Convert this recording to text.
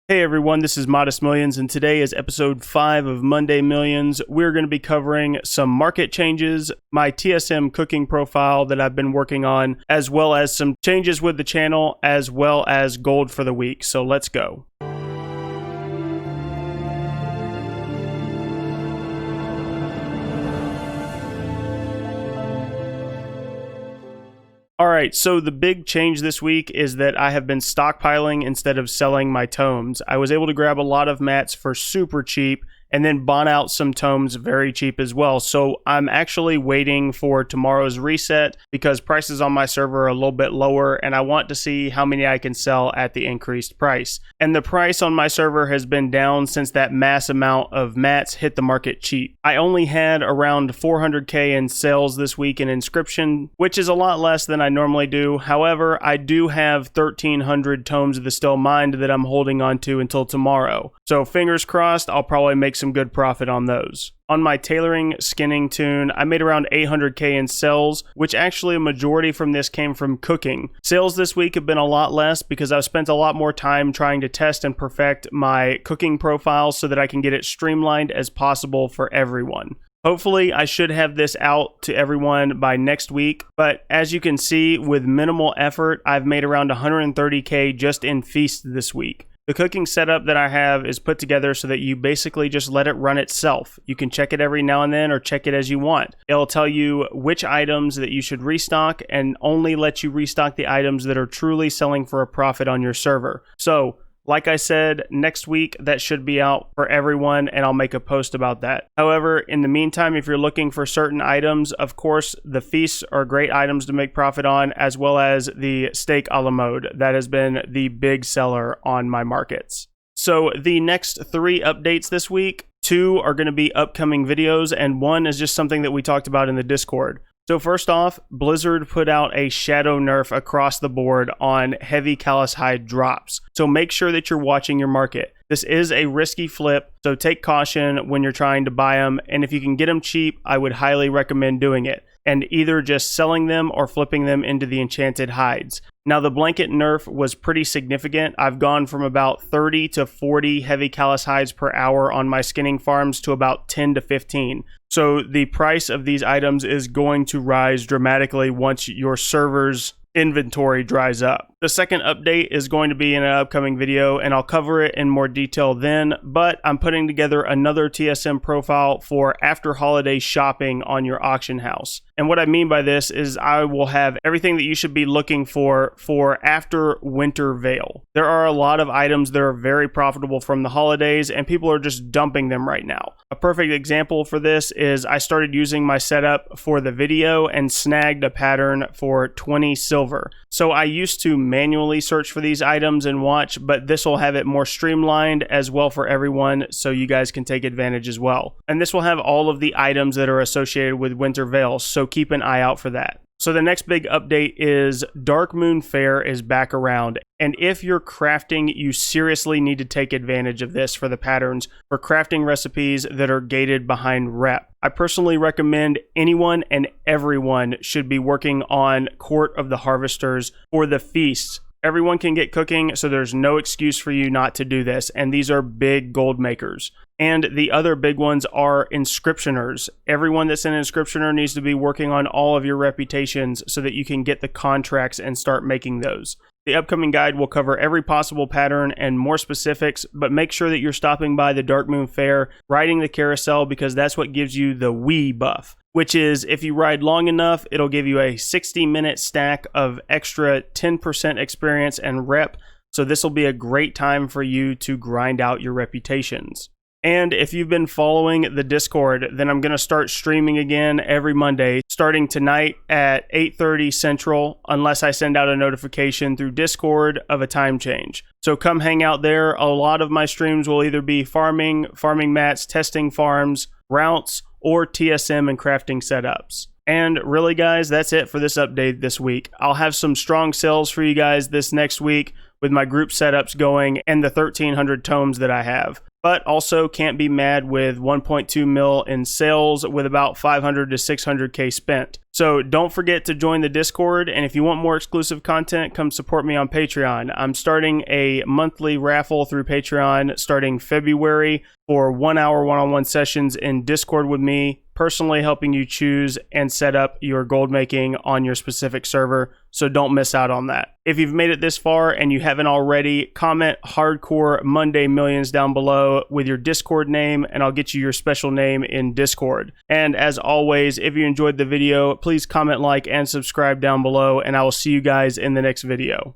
Hey everyone, this is Modest Millions, and today is episode 5 of Monday Millions. We're going to be covering some market changes, my TSM cooking profile that I've been working on, as well as some changes with the channel, as well as gold for the week. So let's go. Alright, so the big change this week is that I have been stockpiling instead of selling my tomes. I was able to grab a lot of mats for super cheap and then bought out some tomes very cheap as well. So I'm actually waiting for tomorrow's reset because prices on my server are a little bit lower and I want to see how many I can sell at the increased price. And the price on my server has been down since that mass amount of mats hit the market cheap. I only had around 400k in sales this week in inscription, which is a lot less than I normally do. However, I do have 1300 tomes of the Still Mind that I'm holding on to until tomorrow. So fingers crossed, I'll probably make some good profit on those. On my tailoring skinning tune, I made around 800k in sales, which actually a majority from this came from cooking. Sales this week have been a lot less because I've spent a lot more time trying to test and perfect my cooking profile so that I can get it streamlined as possible for everyone. Hopefully, I should have this out to everyone by next week, but as you can see, with minimal effort, I've made around 130k just in Feast this week. The cooking setup that I have is put together so that you basically just let it run itself. You can check it every now and then or check it as you want. It'll tell you which items that you should restock and only let you restock the items that are truly selling for a profit on your server. So, like I said, next week that should be out for everyone and I'll make a post about that. However, in the meantime, if you're looking for certain items, of course, the feasts are great items to make profit on, as well as the steak a la mode. That has been the big seller on my markets. So the next 3 updates this week, 2 are going to be upcoming videos and 1 is just something that we talked about in the Discord. So first off, Blizzard put out a shadow nerf across the board on heavy callus hide drops. So make sure that you're watching your market. This is a risky flip, so take caution when you're trying to buy them. And if you can get them cheap, I would highly recommend doing it. And either just selling them or flipping them into the enchanted hides. Now the blanket nerf was pretty significant. I've gone from about 30 to 40 heavy callus hides per hour on my skinning farms to about 10 to 15. So the price of these items is going to rise dramatically once your server's inventory dries up. The second update is going to be in an upcoming video and I'll cover it in more detail then, but I'm putting together another TSM profile for after holiday shopping on your auction house. And what I mean by this is I will have everything that you should be looking for after Winter Veil. There are a lot of items that are very profitable from the holidays and people are just dumping them right now. A perfect example for this is I started using my setup for the video and snagged a pattern for 20 silver. So I used to manually search for these items and watch, but this will have it more streamlined as well for everyone so you guys can take advantage as well. And this will have all of the items that are associated with Winter Veil, so keep an eye out for that. So the next big update is Darkmoon Faire is back around. And if you're crafting, you seriously need to take advantage of this for the patterns for crafting recipes that are gated behind rep. I personally recommend anyone and everyone should be working on Court of the Harvesters for the feasts. Everyone can get cooking, so there's no excuse for you not to do this. And these are big gold makers. And the other big ones are inscriptioners. Everyone that's an inscriptioner needs to be working on all of your reputations so that you can get the contracts and start making those. The upcoming guide will cover every possible pattern and more specifics, but make sure that you're stopping by the Darkmoon Faire, riding the carousel, because that's what gives you the Wii buff, which is if you ride long enough, it'll give you a 60-minute stack of extra 10% experience and rep. So this will be a great time for you to grind out your reputations. And if you've been following the Discord, then I'm going to start streaming again every Monday, starting tonight at 8:30 Central, unless I send out a notification through Discord of a time change. So come hang out there. A lot of my streams will either be farming mats, testing farms, routes, or TSM and crafting setups. And really, guys, that's it for this update this week. I'll have some strong sales for you guys this next week with my group setups going and the 1300 tomes that I have. But also can't be mad with 1.2 mil in sales with about 500 to 600k spent. So don't forget to join the Discord, and if you want more exclusive content, come support me on Patreon. I'm starting a monthly raffle through Patreon starting February for 1 hour one-on-one sessions in Discord with me, personally helping you choose and set up your gold making on your specific server, so don't miss out on that. If you've made it this far and you haven't already, comment Hardcore Monday Millions down below with your Discord name, and I'll get you your special name in Discord. And as always, if you enjoyed the video, please comment, like, and subscribe down below, and I will see you guys in the next video.